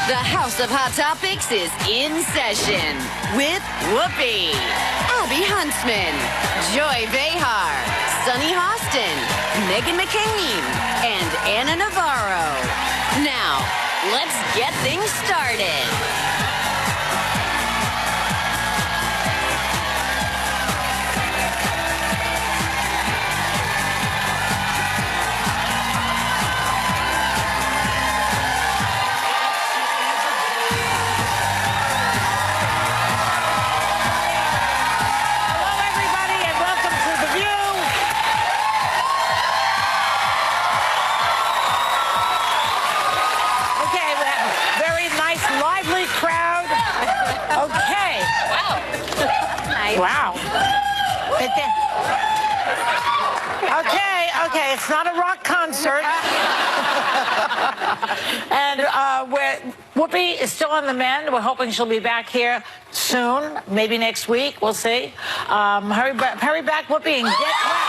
The House of Hot Topics is in session with Whoopi, Abby Huntsman, Joy Behar, Sunny Hostin, Meghan McCain, and Anna Navarro. Now, let's get things started. Wow. Okay, it's not a rock concert. And Whoopi is still on the mend. We're hoping she'll be back here soon, maybe next week. We'll see. Hurry back, Whoopi, and get well.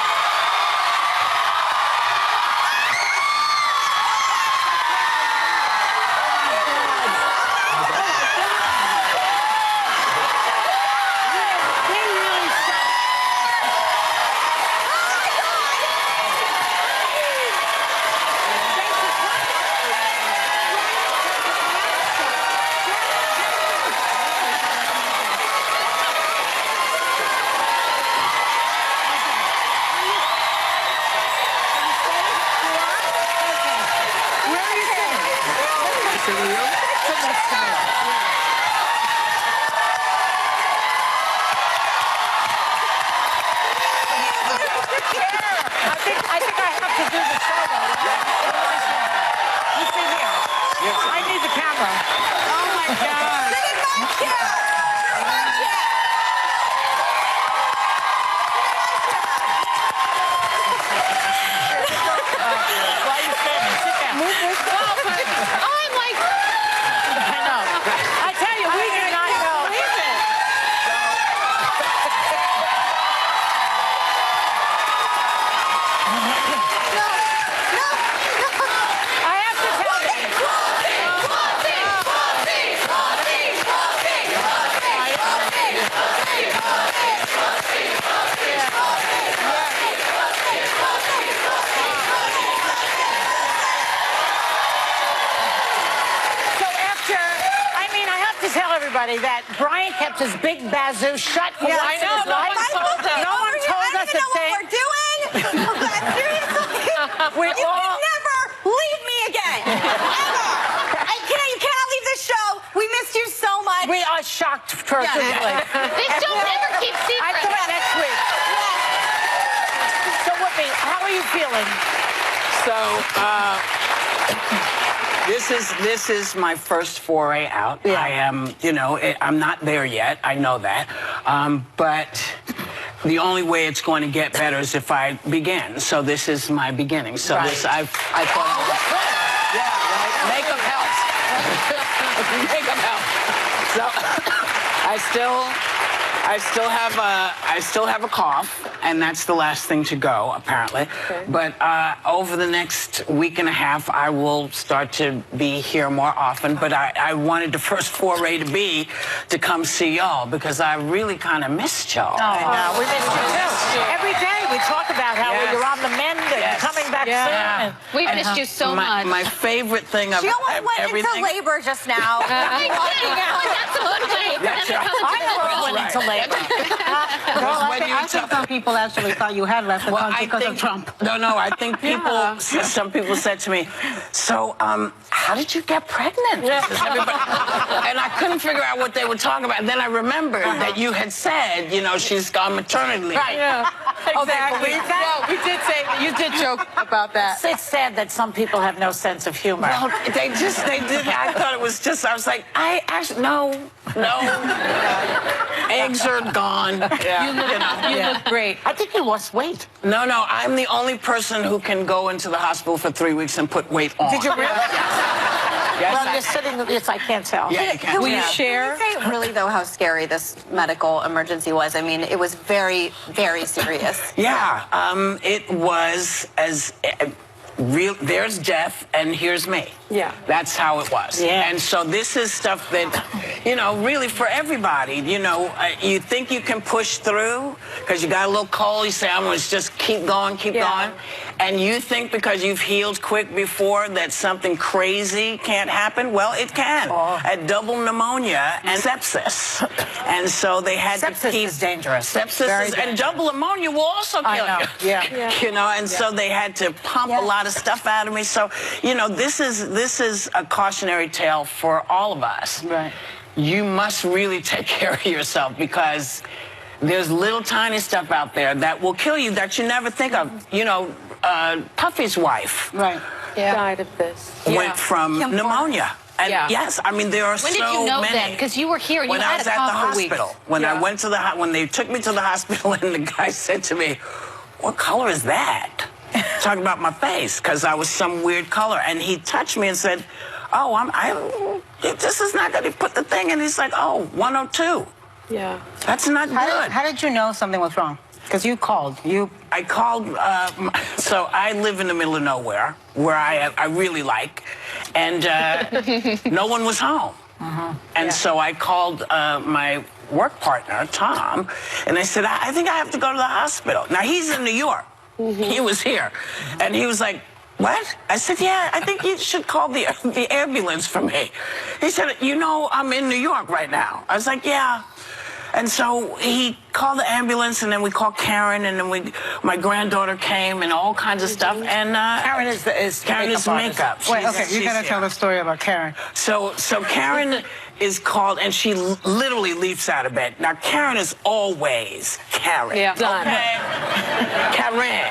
I think I have to do the show, though. You see here. I need the camera. Oh, my God. Sit in my chair. Why are you standing? Sit down. I'm like... I know. I tell you, we do not know. I have to tell you. Tell everybody that Brian kept his big bazoo shut for Yeah, once in his life. No one told us a thing. What we're doing. Seriously, you can never leave me again. Ever. You cannot leave the show. We missed you so much. We are shocked personally. This show never keeps secrets. I thought next week. So, Whoopi, how are you feeling? So, This is my first foray out. Yeah. I am, I'm not there yet. I know that. But the only way it's going to get better is if I begin. So this is my beginning. So right. I thought, yeah, right. Makeup helps. Makeup helps. So I still have a cough, and that's the last thing to go, apparently. Okay. But over the next week and a half, I will start to be here more often. But I wanted the first foray to come see y'all, because I really kind of missed y'all. Oh, no, we missed you too. Every day we talk about how you're on the mend and coming back soon. We missed you so much. My favorite thing of She almost went everything. into labor just now. I went into labor. I think some people actually thought you had left the country because of Trump. No, I think people, some people said to me, so, how did you get pregnant? And I couldn't figure out what they were talking about. And then I remembered that you had said, she's on maternity leave. Right. Yeah, exactly. Well, we did say, you did joke about that. It's sad that some people have no sense of humor. Well, they did. I thought it was just, I was like, no. Eggs are gone. You look great. I think you lost weight. No, I'm the only person who can go into the hospital for 3 weeks and put weight on. Did you really? Yes, Well, you're sitting, yes, I can't tell. Yeah, you can. Will you share? Can we say really, though, how scary this medical emergency was? I mean, it was very, very serious. Yeah, it was as... there's death and here's me. Yeah. That's how it was. Yeah. And so this is stuff that, really for everybody, you think you can push through because you got a little cold, you say, I'm going to just keep going. And you think because you've healed quick before that something crazy can't happen? Well, it can. At double pneumonia and sepsis. And so they had to keep... Sepsis is dangerous. Sepsis is, and double pneumonia will also kill you. Yeah. And so they had to pump a lot of stuff out of me. So, this is a cautionary tale for all of us. Right. You must really take care of yourself because there's little tiny stuff out there that will kill you that you never think of. Puffy's wife Died of this. went from pneumonia. And yes, I mean, there are When so did you know many. then? Because you were here and you When I had was a at the cough for weeks. hospital, when I went to when they took me to the hospital, and the guy said to me, "What color is that?" Talking about my face, because I was some weird color, and he touched me and said, "Oh, this is not good." He put the thing, and he's like, "Oh, 102. Yeah. That's not good." How did you know something was wrong? Because you called. I called, so I live in the middle of nowhere, where I really like, and no one was home. And so I called my work partner, Tom, and I said, I think I have to go to the hospital. Now, he's in New York. He was here. And he was like, what? I said, yeah, I think you should call the ambulance for me. He said, I'm in New York right now. I was like, yeah. And so he called the ambulance, and then we called Karen, and then my granddaughter came, and all kinds of stuff. And Karen is Karen is makeup. Wait, okay, you gotta tell the story about Karen. So Karen is called, and she literally leaps out of bed. Now, Karen is always Karen. Yeah. Done. Okay? Karen.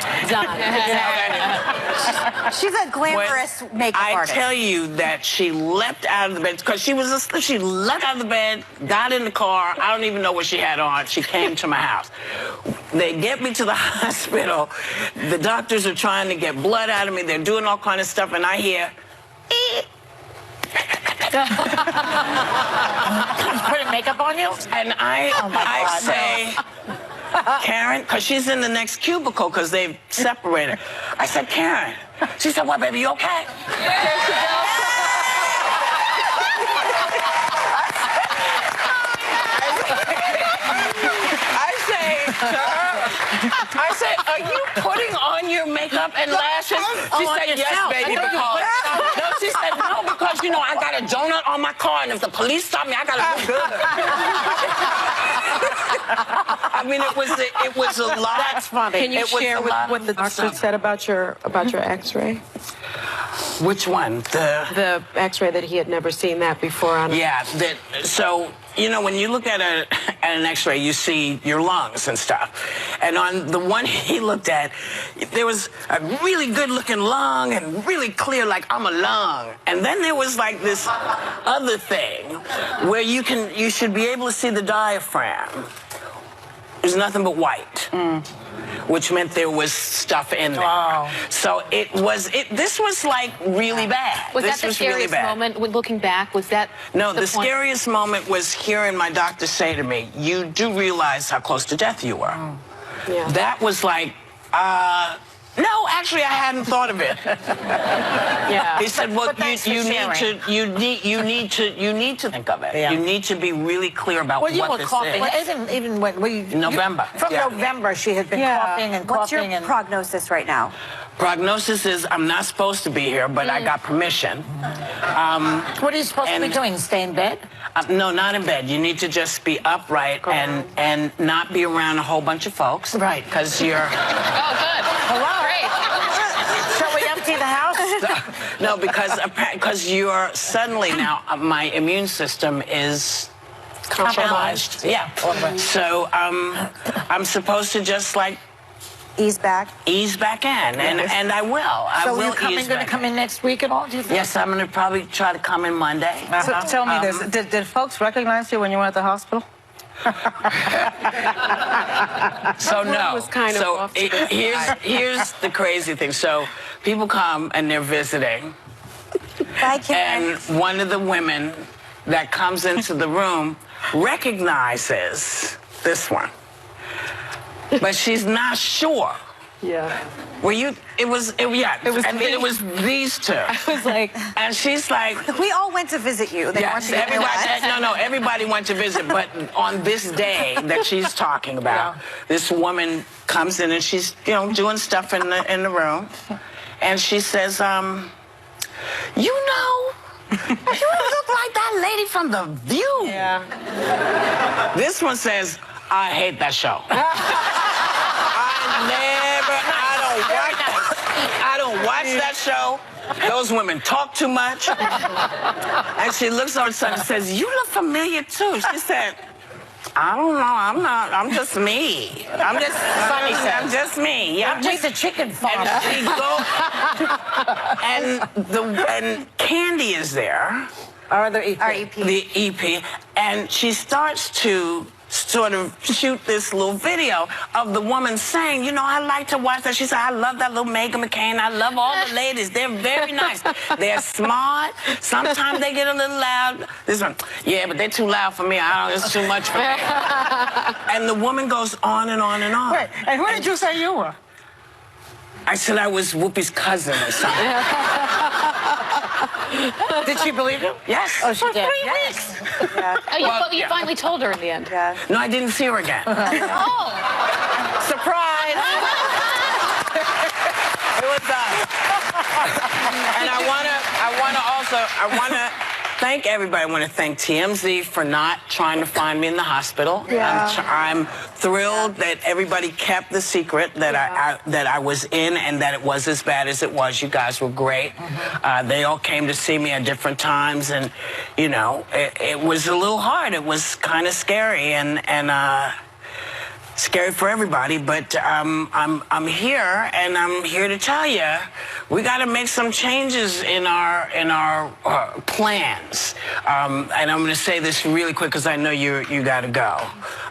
She's a glamorous makeup artist. I tell you that she leapt out of the bed because she was asleep. She leapt out of the bed, got in the car. I don't even know what she had on. She came to my house. They get me to the hospital. The doctors are trying to get blood out of me. They're doing all kind of stuff, and I hear, putting makeup on you? and I say, Karen, because she's in the next cubicle because they've separated. I said, Karen. She said, what, baby, you okay? I say, are you putting on your makeup and lashes? She said, yes, baby, because... No, she said, no, because, I got a donut on my car, and if the police stop me, I got to look good. I mean, it was a lot. That's funny. Can you share what the doctor said about your X-ray? Which one? The X-ray that he had never seen that before on. Yeah. So when you look at an X-ray, you see your lungs and stuff. And on the one he looked at, there was a really good-looking lung and really clear, like I'm a lung. And then there was like this other thing where you should be able to see the diaphragm. There's nothing but white. Which meant there was stuff in there. Wow. So this was like really bad. Was that the scariest moment when looking back? Was that No, the point? scariest moment was hearing my doctor say to me, you do realize how close to death you were. Yeah. That was like, no, actually, I hadn't thought of it. Yeah. He said, well, you need to think of it. Yeah. You need to be really clear about Well, you what were this coughing. is. Even when November. From November, she had been coughing and What's your coughing. prognosis right now? Prognosis is I'm not supposed to be here, but I got permission. What are you supposed to be doing? Stay in bed? No, not in bed. You need to just be upright and not be around a whole bunch of folks. Right. Because you're... Oh, good. Hello. Great. Shall we empty the house? No, because you're suddenly now, my immune system is compromised. Yeah. So I'm supposed to just Ease back. ease back in, and I will. So you're going to come in next week at all, do you think? Yes, I'm going to probably try to come in Monday. So tell me this: did folks recognize you when you were at the hospital? So no. was kind of off to the Here's the crazy thing. So people come and they're visiting, Bye, Karen. and one of the women that comes into the room recognizes this one, but she's not sure Yeah. Were you? It was and me. it was these two. I was like, And she's like, We all went to visit you. They want yes, you to know that. everybody, everybody went to visit, but on this day that she's talking about, this woman comes in and she's, doing stuff in the room, and she says, you look like that lady from The View. Yeah. This one says, I hate that show. I don't watch that show. Those women talk too much. And she looks over and says, you look familiar too. She said, I don't know. I'm just me. I'm just me. Yeah. I'm just a chicken farm. And she and Candy is there. Our other EP. Our EP. The EP, and she starts to sort of shoot this little video of the woman saying, I like to watch that. She said, I love that little Meghan McCain. I love all the ladies. They're very nice. They're smart. Sometimes they get a little loud. This one, yeah, but they're too loud for me. It's too much for me. And the woman goes on and on and on. Wait, and who did you say you were? I said I was Whoopi's cousin or something. Did she believe him? Yes. Oh, she did. 3 weeks. you finally told her in the end. Yeah. No, I didn't see her again. Oh, Surprise! It was and I want to thank everybody. I want to thank TMZ for not trying to find me in the hospital. Yeah. I'm thrilled that everybody kept the secret that I was in and that it was as bad as it was. You guys were great. They all came to see me at different times, and it was a little hard. It was kind of scary and scary for everybody, but I'm here, and I'm here to tell you we got to make some changes in our plans. And I'm going to say this really quick because I know you got to go.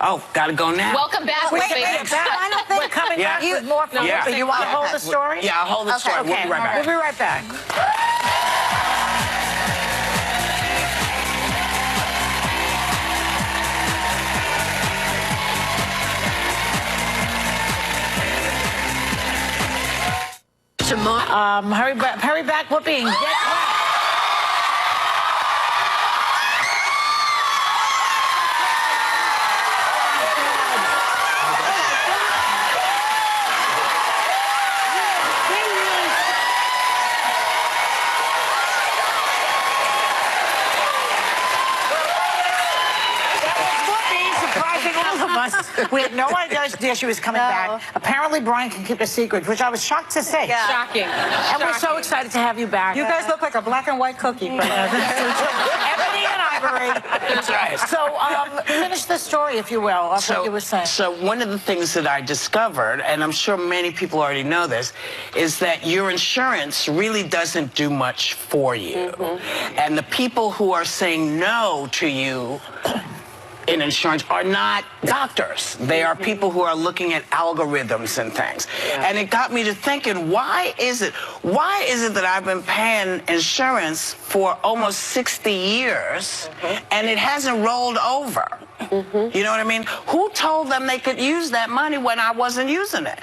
Oh, got to go now. welcome back, Wait, Whoopi. final thing. We're coming Yeah. back with more from Yeah. Whoopi. You want to hold the story? Yeah, I'll hold the story. We'll be right back. We'll be right back. Tomorrow. Hurry back, Whoopi, and get well. Surprising all of us. We had no idea she was coming back. Apparently, Brian can keep a secret, which I was shocked to see. Yeah. Shocking. And we're so excited to have you back. You guys look like a black and white cookie. Ebony and Ivory. That's right. So, finish the story, if you will, of what you were saying. So one of the things that I discovered, and I'm sure many people already know this, is that your insurance really doesn't do much for you. And the people who are saying no to you in insurance are not doctors. They are people who are looking at algorithms and things. And it got me to thinking, why is it that I've been paying insurance for almost 60 years and it hasn't rolled over? You know what I mean? Who told them they could use that money when I wasn't using it?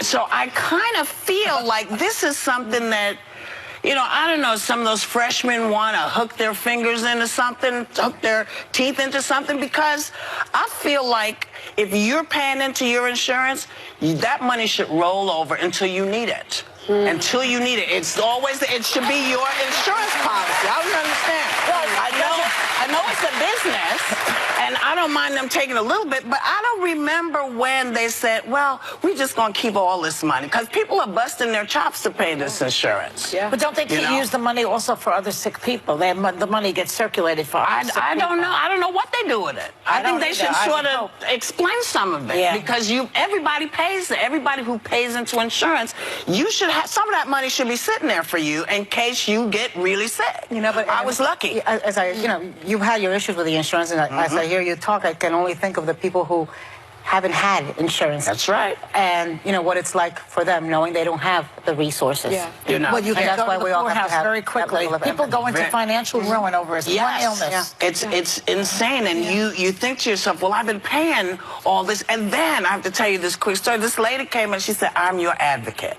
So I kind of feel like this is something that, I don't know, some of those freshmen want to hook their fingers into something, hook their teeth into something, because I feel like if you're paying into your insurance, that money should roll over until you need it. Until you need it. It should be your insurance policy. I don't understand. Well, I know it's a business, and I don't mind them taking a little bit, but I don't remember when they said, well, we're just going to keep all this money, because people are busting their chops to pay this insurance. Yeah. But don't they use the money also for other sick people? The money gets circulated for other sick I don't people. know. I don't know what they do with it. I think they should sort of explain some of it, because everybody pays it. Everybody who pays into insurance, you should have some of that money should be sitting there for you in case you get really sick. But I was lucky. As you've had your issues with the insurance, and as I hear you talk, I can only think of the people who haven't had insurance. That's right. And you know what it's like for them knowing they don't have the resources. Yeah. You know. Well, you can that's go why to we the all have to poorhouse have very that quickly. level of People go into empathy. financial ruin over one illness. It's insane, and you think to yourself, well, I've been paying all this, and then I have to tell you this quick story. This lady came and she said, I'm your advocate.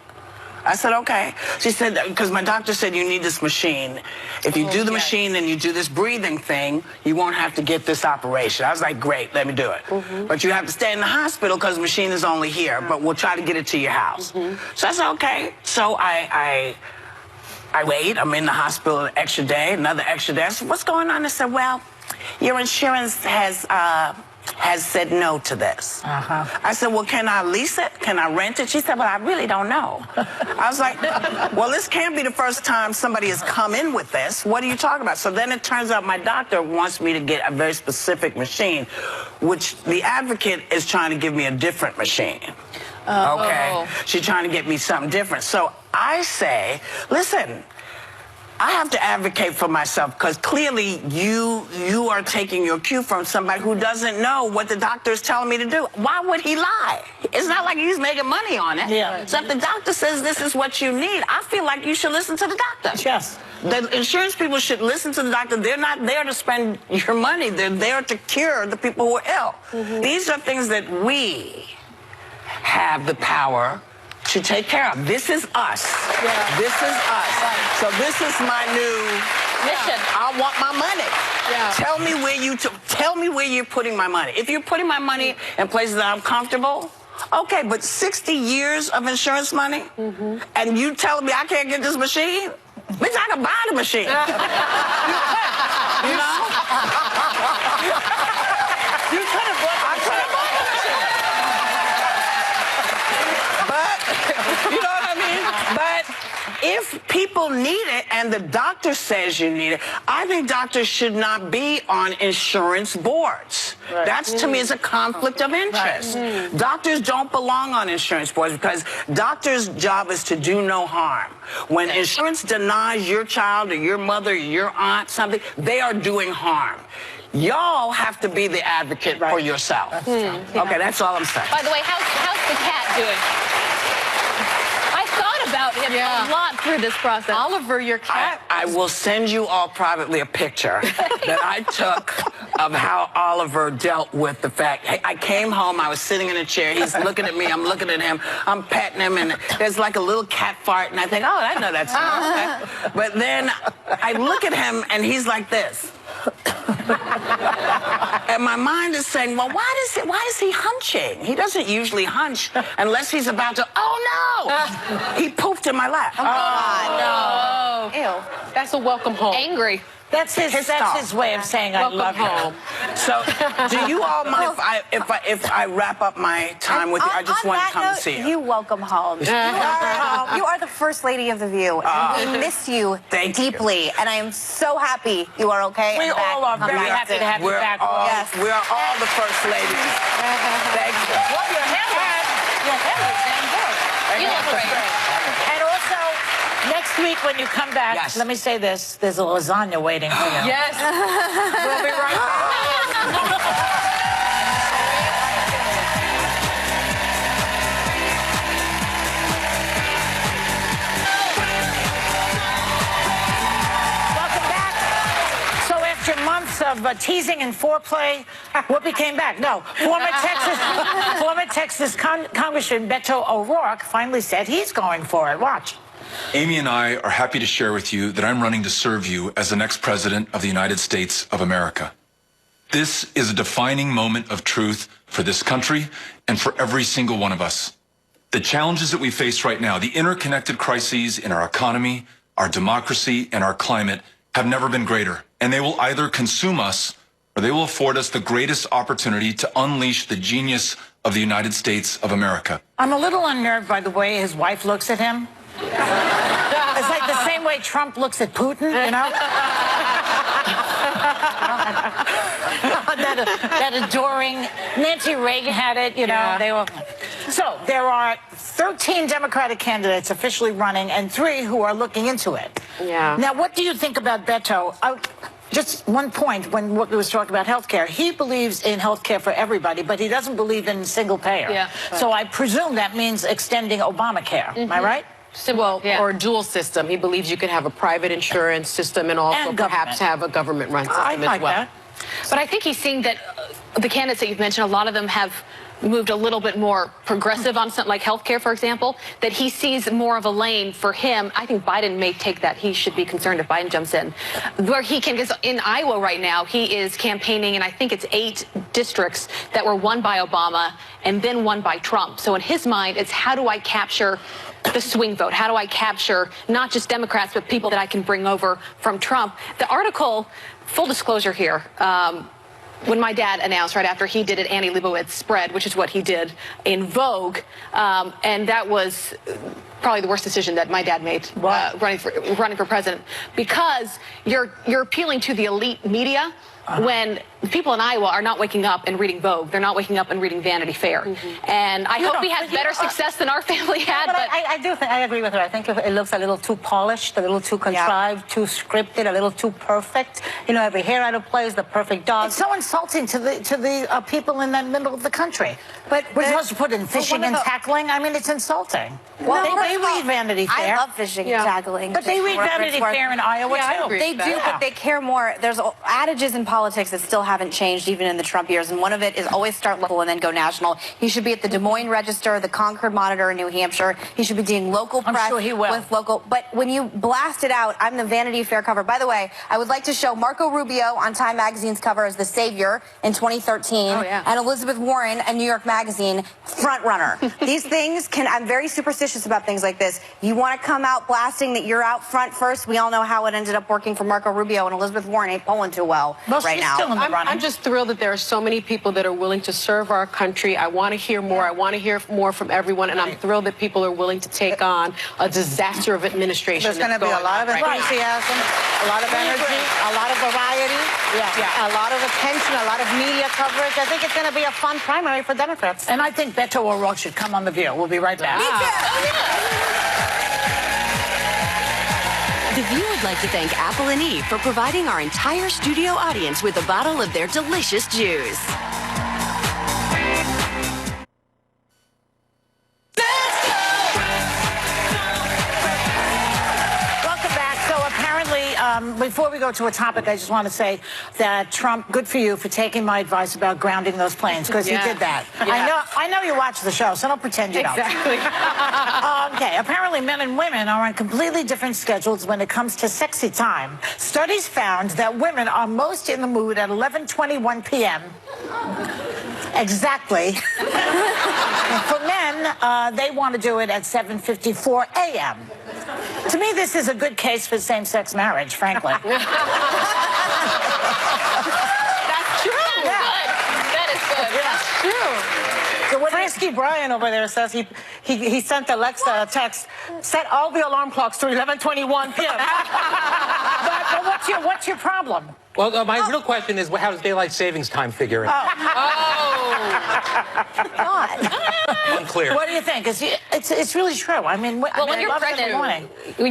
I said, okay. She said, because my doctor said you need this machine. If you do the machine and you do this breathing thing, you won't have to get this operation. I was like, great, let me do it. But you have to stay in the hospital because the machine is only here, but we'll try to get it to your house. So I said, okay. So I wait. I'm in the hospital an extra day, another extra day. I said, what's going on? I said, well, your insurance has said no to this. I said, well, can I lease it? Can I rent it? She said, well, I really don't know. I was like, well, this can't be the first time somebody has come in with this. What are you talking about? So then it turns out my doctor wants me to get a very specific machine, which the advocate is trying to give me a different machine. Okay? She's trying to get me something different. So I say, listen, I have to advocate for myself because clearly you are taking your cue from somebody who doesn't know what the doctor is telling me to do. Why would he lie? It's not like he's making money on it. Yeah. So if the doctor says this is what you need, I feel like you should listen to the doctor. Yes. The insurance people should listen to the doctor. They're not there to spend your money. They're there to cure the people who are ill. These are things that we have the power to take care of. This is us. Yeah. This is us. So this is my new Mission. I want my money. Yeah. Tell me where you're putting my money. If you're putting my money in places that I'm comfortable, okay, but 60 years of insurance money, and you telling me I can't get this machine? Bitch, I can buy the machine. You know? You could have bought the machine. But, you know what I mean? But if people need it and the doctor says you need it, I think doctors should not be on insurance boards. Right. That's, to me, is a conflict of interest. Doctors don't belong on insurance boards because doctors' job is to do no harm. When insurance denies your child or your mother or your aunt something, they are doing harm. Y'all have to be the advocate for yourself. Okay, that's all I'm saying. By the way, how's the cat doing? I thought about him a lot through this process. Oliver, your cat. I will send you all privately a picture that I took of how Oliver dealt with the fact. Hey, I came home, I was sitting in a chair, he's looking at me, I'm looking at him, I'm petting him, and there's like a little cat fart, and I think, oh, I know that's okay. But then I look at him, and he's like this. And my mind is saying, well, why is he hunching? He doesn't usually hunch unless he's about to, oh no! He pooped in my lap. Oh, no. Ew. That's a welcome home. Angry. That's his way of saying I love home. So, do you all mind if I wrap up my time with you? I just want to come and see you. You welcome home. You are the first lady of The View. And we miss you Thank you. deeply. And I am so happy you are okay. We and back. all are very happy to have you back. Yes. We are all the first ladies. Thank you. Well, your hair is damn good. You look great. And also, next week when you come back, Yes. let me say this, there's a lasagna waiting for you. Yes. We'll be right back. Welcome back. So after months of teasing and foreplay, Whoopi came back. No, former Texas Congressman Beto O'Rourke finally said he's going for it. Watch. Amy and I are happy to share with you that I'm running to serve you as the next president of the United States of America. This is a defining moment of truth for this country and for every single one of us. The challenges that we face right now, the interconnected crises in our economy, our democracy, and our climate have never been greater. And they will either consume us or they will afford us the greatest opportunity to unleash the genius of the United States of America. I'm a little unnerved by the way his wife looks at him. It's like the same way Trump looks at Putin, you know? that adoring, Nancy Reagan had it, you know, they were. So, there are 13 Democratic candidates officially running and 3 who are looking into it. Yeah. Now, what do you think about Beto? Just one point when Whoopi was talking about health care. He believes in health care for everybody, but he doesn't believe in single payer. Yeah. So I presume that means extending Obamacare. Am I right? Well, Yeah. or a dual system. He believes you can have a private insurance system and also And perhaps government. have a government-run system I like as well. that. But I think he's seeing that the candidates that you've mentioned, a lot of them have moved a little bit more progressive on something like healthcare, for example, that he sees more of a lane for him. I think Biden may take that. He should be concerned if Biden jumps in. Where he can, because in Iowa right now, he is campaigning, and I think it's 8 districts that were won by Obama and then won by Trump. So in his mind, it's how do I capture the swing vote? How do I capture not just Democrats, but people that I can bring over from Trump? The article, full disclosure here, when my dad announced right after he did it, Annie Leibovitz spread, which is what he did in Vogue, and that was probably the worst decision that my dad made running for president, because you're appealing to the elite media. When people in Iowa are not waking up and reading Vogue, they're not waking up and reading Vanity Fair. And I hope he has better success than our family had. But I do think, I agree with her. I think it looks a little too polished, a little too contrived, too scripted, a little too perfect. You know, every hair out of place, the perfect dog. It's so insulting to the people in the middle of the country. But we're supposed to put in fishing and tackling. I mean, it's insulting. Well, they read Vanity Fair. I love fishing and tackling. But they read Vanity Fair in Iowa too. They do, but they care more. There's adages in politics that still haven't changed even in the Trump years, and one of it is always start local and then go national. He should be at the Des Moines Register, the Concord Monitor in New Hampshire. He should be doing local press. I'm sure he will. With local. But when you blast it out, I'm the Vanity Fair cover. By the way, I would like to show Marco Rubio on Time Magazine's cover as the savior in 2013, and Elizabeth Warren, a New York Magazine front runner. These things I'm very superstitious about things like this. You want to come out blasting that you're out front first. We all know how it ended up working for Marco Rubio, and Elizabeth Warren ain't polling too well right now. I'm just thrilled that there are so many people that are willing to serve our country. I want to hear more. I want to hear more from everyone, and I'm thrilled that people are willing to take on a disaster of administration. There's going to be a lot of enthusiasm, a lot of energy, a lot of variety, a lot of attention, a lot of media coverage. I think it's going to be a fun primary for Democrats. And I think Beto O'Rourke should come on The View. We'll be right back. The View would like to thank Apple and Eve for providing our entire studio audience with a bottle of their delicious juice. Welcome back. So apparently, before we go to a topic, I just want to say that Trump, good for you for taking my advice about grounding those planes, because he did that. I know you watch the show, so don't pretend you don't. Exactly. Okay, apparently men and women are on completely different schedules when it comes to sexy time. Studies found that women are most in the mood at 11:21 p.m. Exactly. For men, they want to do it at 7:54 a.m. To me, this is a good case for same-sex marriage, frankly. That's true. Yeah. Good. That is good. That's true. So what Frisky Brian over there says he sent Alexa a text, set all the alarm clocks to 11:21 p.m. but what's your problem? Well, my real question is, how does daylight savings time figure in? Unclear. What do you think? It's really true. I mean, Well, when you're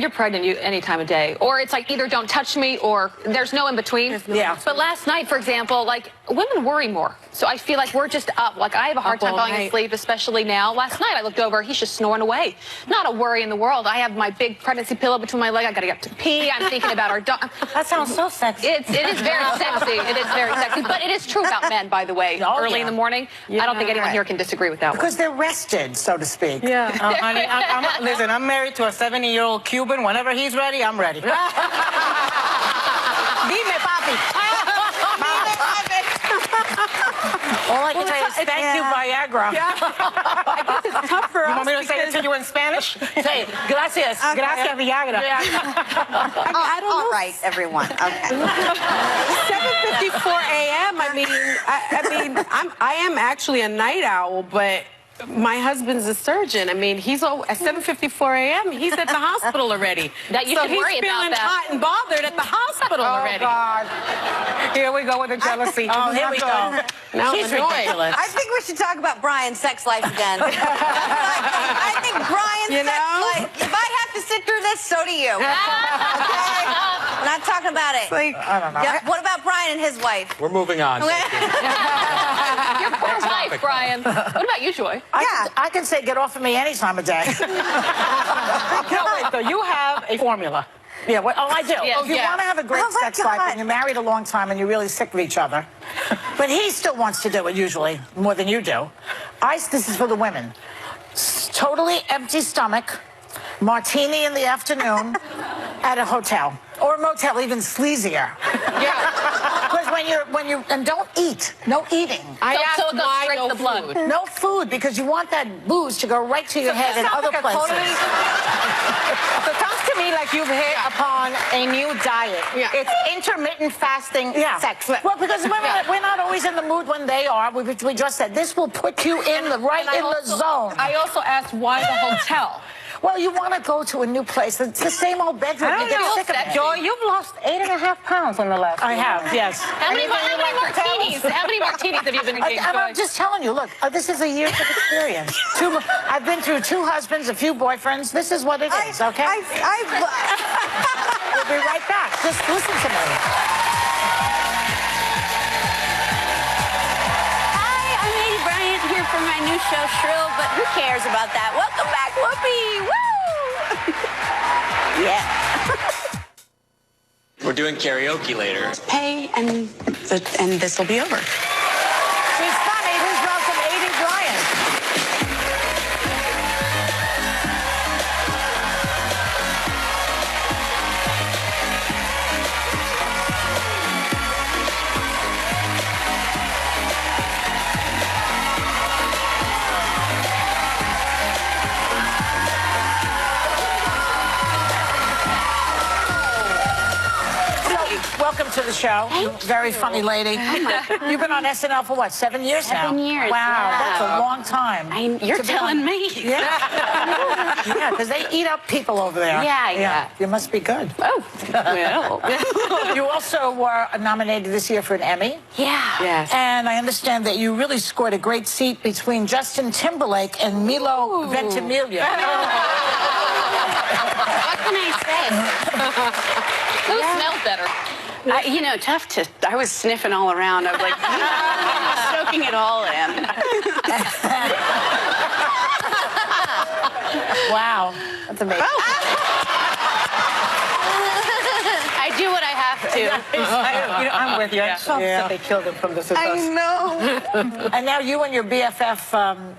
pregnant, you any time of day, or it's like either don't touch me or there's no in between. Yeah. But last night, for example, like women worry more, so I feel like we're just up. Like I have a hard time falling asleep, especially now. Last night I looked over, he's just snoring away. Not a worry in the world. I have my big pregnancy pillow between my legs. I got to get up to pee. I'm thinking about our dog. That sounds so sexy. It is very sexy. It is very sexy. But it is true about men, by the way. Early in the morning, I don't think anyone here can disagree with that one. Because they're rested, so to speak. Yeah. Honey, listen, I'm married to a 70-year-old Cuban. Whenever he's ready, I'm ready. Dime, papi. All I can say is thank you, Viagra. I guess it's tough for us. You want me to say it to you in Spanish? Say, gracias. Gracias, Viagra. I don't know. All right, everyone. Okay. 7:54 a.m. I mean, I am actually a night owl, but My husband's a surgeon. I mean, he's at 7:54 a.m. He's at the hospital already. That you so should he's worry about feeling that. hot and bothered at the hospital already. Oh, God. Here we go with the jealousy. Oh, here we go. Now I'm She's annoyed. ridiculous. I think we should talk about Brian's sex life again. I think Brian's You sex know? life, if I have to sit through this, so do you. Okay? We're not talking about it. I don't know. Yeah, what about Brian and his wife? We're moving on. Your poor wife, Brian. What about you, Joy? I can say get off of me any time of day. No, wait, so you have a formula. Yeah, I do. Yes, If you yeah. want to have a great Oh, my sex life God. and you're married a long time and you're really sick of each other, but he still wants to do it usually more than you do. This is for the women. Totally empty stomach, martini in the afternoon at a hotel or a motel, even sleazier. Yeah. Because and don't eat. No eating. I asked so it goes why straight no to the blood. food. No food because you want that booze to go right to your head and Sounds other like a places. So it sounds to me like you've hit upon a new diet. Yeah. It's intermittent fasting sex. Well, because we're not always in the mood when they are. We just said this will put you in the zone. I also asked why the hotel. Well, you want to go to a new place. It's the same old bedroom. You get sick of it. Joy, you've lost 8.5 pounds in the last I have, yes. How many martinis? How many martinis have you been drinking, I'm just telling you, look, this is a year of experience. I've been through 2 husbands, a few boyfriends. This is what it is, okay? We'll be right back. Just listen to me. Hi, I'm Lady Bryant here for my new show, Shrill, but who cares about that? Welcome back, Whoopi! Woo! Yeah. We're doing karaoke later. Pay and this will be over. She's funny. Please welcome Aidy Bryant. Welcome to the show. Very funny lady. You've been on SNL for what, 7 years now? 7 years, Wow, yeah. that's a long time. You're telling me. Yeah. Yeah, because they eat up people over there. Yeah. You must be good. Oh, well. You also were nominated this year for an Emmy. Yeah. Yes. And I understand that you really scored a great seat between Justin Timberlake and Milo Ventimiglia. What can I say? Who smells better? Tough to. I was sniffing all around. I was like, soaking it all in. Wow. That's amazing. I do what I have to. I'm with you. I'm so upset they killed him from This Is Us. know. And now you and your BFF,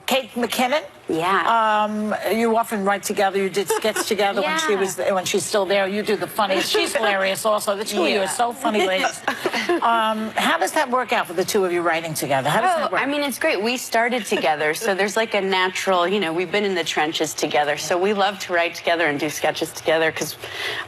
Kate McKinnon. Yeah. You often write together. You did skits together when she's still there. You do the funniest. She's hilarious also. The two of you are so funny, ladies. How does that work out for the two of you writing together? How does that work? I mean, it's great. We started together, so there's like a natural, we've been in the trenches together, so we love to write together and do sketches together because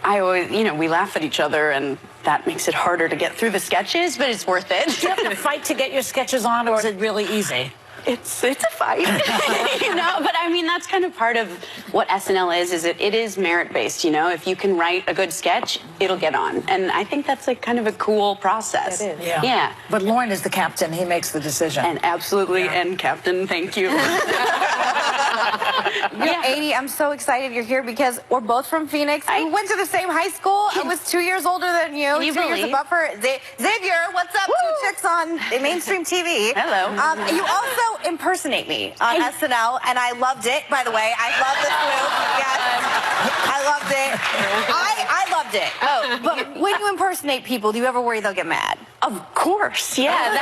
I always, we laugh at each other and that makes it harder to get through the sketches, but it's worth it. Do you have to fight to get your sketches on, or is it really easy? It's a fight, but I mean, that's kind of part of what SNL is it is merit-based, if you can write a good sketch, it'll get on. And I think that's like kind of a cool process. It is. Yeah. But Lorne is the captain. He makes the decision. And absolutely, and Captain, thank you. Aidy, I'm so excited you're here because we're both from Phoenix. We went to the same high school. I was 2 years older than you. Can you 2 years believe? above her. Xavier, what's up? 2 chicks on mainstream TV. Hello. You also impersonate me on SNL, and I loved it, by the way. I love this move. Yes. I loved it. I loved it. Oh, but when you impersonate people, do you ever worry they'll get mad? Of course, yeah.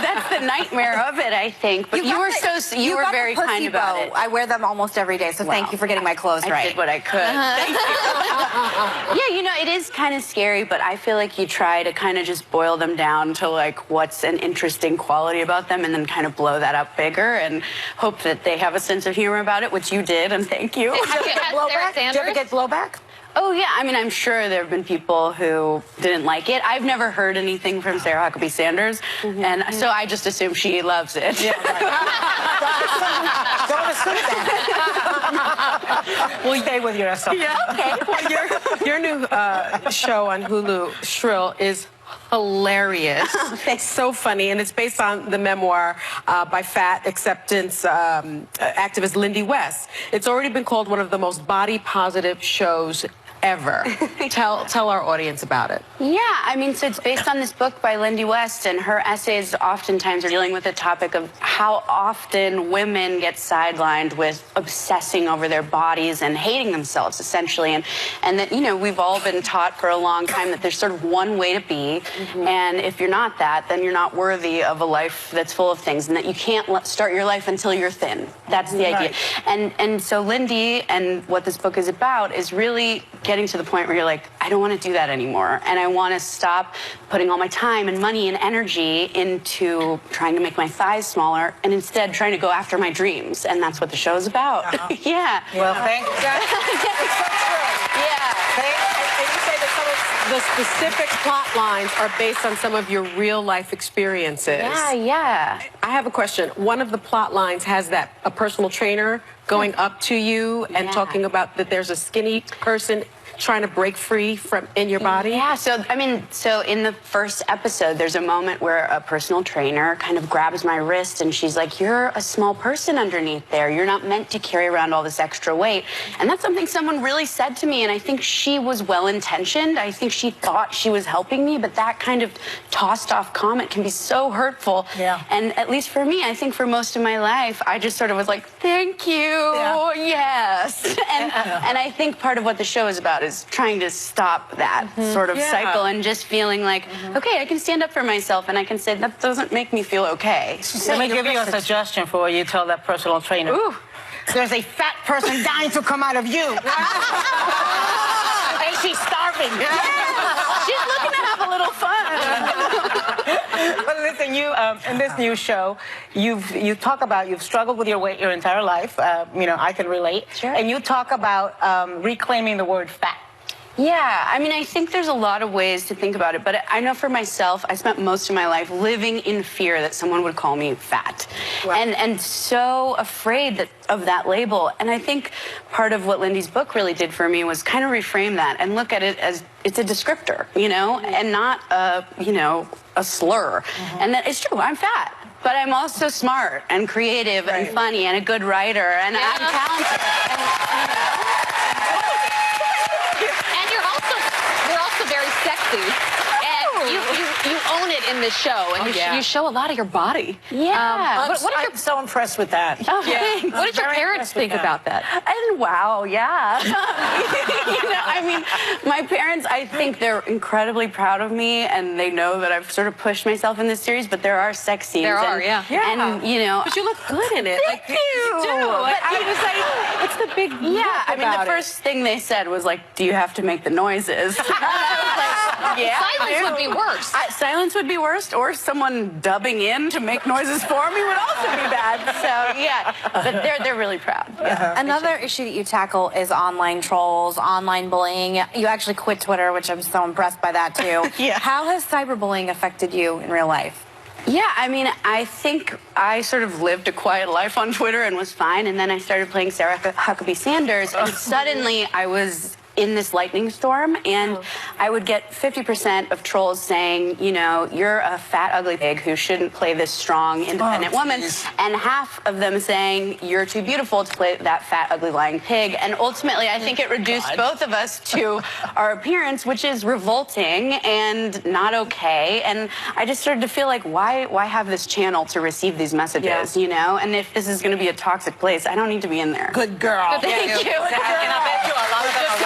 That's the nightmare of it, I think. But you were got very the pussy kind about bow. it. I wear them almost every day, so thank you for getting my clothes right. I did what I could. Thank you. Yeah, it is kind of scary, but I feel like you try to kind of just boil them down to like what's an interesting quality about them, and then kind of blow that up bigger and hope that they have a sense of humor about it, which you did, and thank you. Do you ever get blowback? Sarah Do you ever get blowback? Oh Oh, yeah. I mean, I'm sure there have been people who didn't like it. I've never heard anything from Sarah Huckabee Sanders, and so I just assume she loves it. Yeah, right. Don't assume that. We'll stay with your assumption. Yeah. Okay. Well, your new show on Hulu, Shrill, is hilarious. It's so funny, and it's based on the memoir by fat acceptance activist Lindy West. It's already been called one of the most body positive shows ever. Tell our audience about it. Yeah, I mean, so it's based on this book by Lindy West, and her essays oftentimes are dealing with the topic of how often women get sidelined with obsessing over their bodies and hating themselves, essentially, and that, you know, we've all been taught for a long time that there's sort of one way to be, and if you're not that, then you're not worthy of a life that's full of things, and that you can't start your life until you're thin. That's the idea. And so Lindy, and what this book is about, is really getting to the point where you're like, I don't want to do that anymore. And I want to stop putting all my time and money and energy into trying to make my thighs smaller and instead trying to go after my dreams. And that's what the show's about. Yeah. Well, thank you. Yeah. And you say that some of the specific plot lines are based on some of your real life experiences. Yeah. I have a question. One of the plot lines has a personal trainer going up to you and talking about that there's a skinny person trying to break free from in your body? Yeah, so in the first episode, there's a moment where a personal trainer kind of grabs my wrist and she's like, you're a small person underneath there. You're not meant to carry around all this extra weight. And that's something someone really said to me, and I think she was well-intentioned. I think she thought she was helping me, but that kind of tossed-off comment can be so hurtful. Yeah. And at least for me, I think for most of my life, I just sort of was like, thank you, yes. And I think part of what the show is about is trying to stop that sort of cycle and just feeling like, okay, I can stand up for myself and I can say that doesn't make me feel okay. Let me give you a suggestion for you tell that personal trainer. Ooh. There's a fat person dying to come out of you. And she's starving. She's looking to have a little fun. But listen, you in this new show, you talk about you've struggled with your weight your entire life. You know, I can relate. Sure. And you talk about reclaiming the word fat. Yeah, I mean, I think there's a lot of ways to think about it, but I know for myself, I spent most of my life living in fear that someone would call me fat, and so afraid of that label. And I think part of what Lindy's book really did for me was kind of reframe that and look at it as it's a descriptor, you know, and not a slur. And that it's true, I'm fat. But I'm also smart and creative and funny and a good writer and I'm talented. You're also very sexy, and you own it in this show, and you show a lot of your body. Yeah. I'm so impressed with that. Oh, What did your parents think about that? And wow, yeah. I mean, my parents, I think they're incredibly proud of me, and they know that I've sort of pushed myself in this series, but there are sex scenes. There are, And, But you look good in it. Thank you. You do. I was like, what's the big Yeah, I mean, the first thing they said was like, do you have to make the noises? And I was like, yeah. Silence would be worse. Silence would be worse, or someone dubbing in to make noises for me would also be bad. So, yeah, but they're really proud. Yeah. Another issue that you tackle is online trolls, online bullying. You actually quit Twitter, which I'm so impressed by that, too. How has cyberbullying affected you in real life? Yeah, I mean, I think I sort of lived a quiet life on Twitter and was fine, and then I started playing Sarah Huckabee Sanders, and suddenly I was in this lightning storm, and I would get 50% of trolls saying, you know, you're a fat, ugly pig who shouldn't play this strong, independent woman, and half of them saying, you're too beautiful to play that fat, ugly, lying pig. And ultimately, I think it reduced both of us to our appearance, which is revolting and not okay. And I just started to feel like, why have this channel to receive these messages, you know? And if this is going to be a toxic place, I don't need to be in there. Good girl. Thank you. And I bet you a lot of them are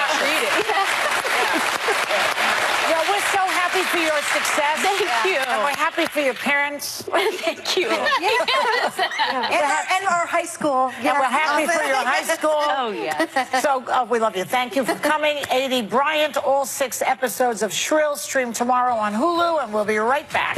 Yeah, we're so happy for your success. Thank you. And we're happy for your parents. Thank you. And our high school. And we're happy for your high school. Oh, yes. So we love you. Thank you for coming. Aidy Bryant, all 6 episodes of Shrill stream tomorrow on Hulu, and we'll be right back.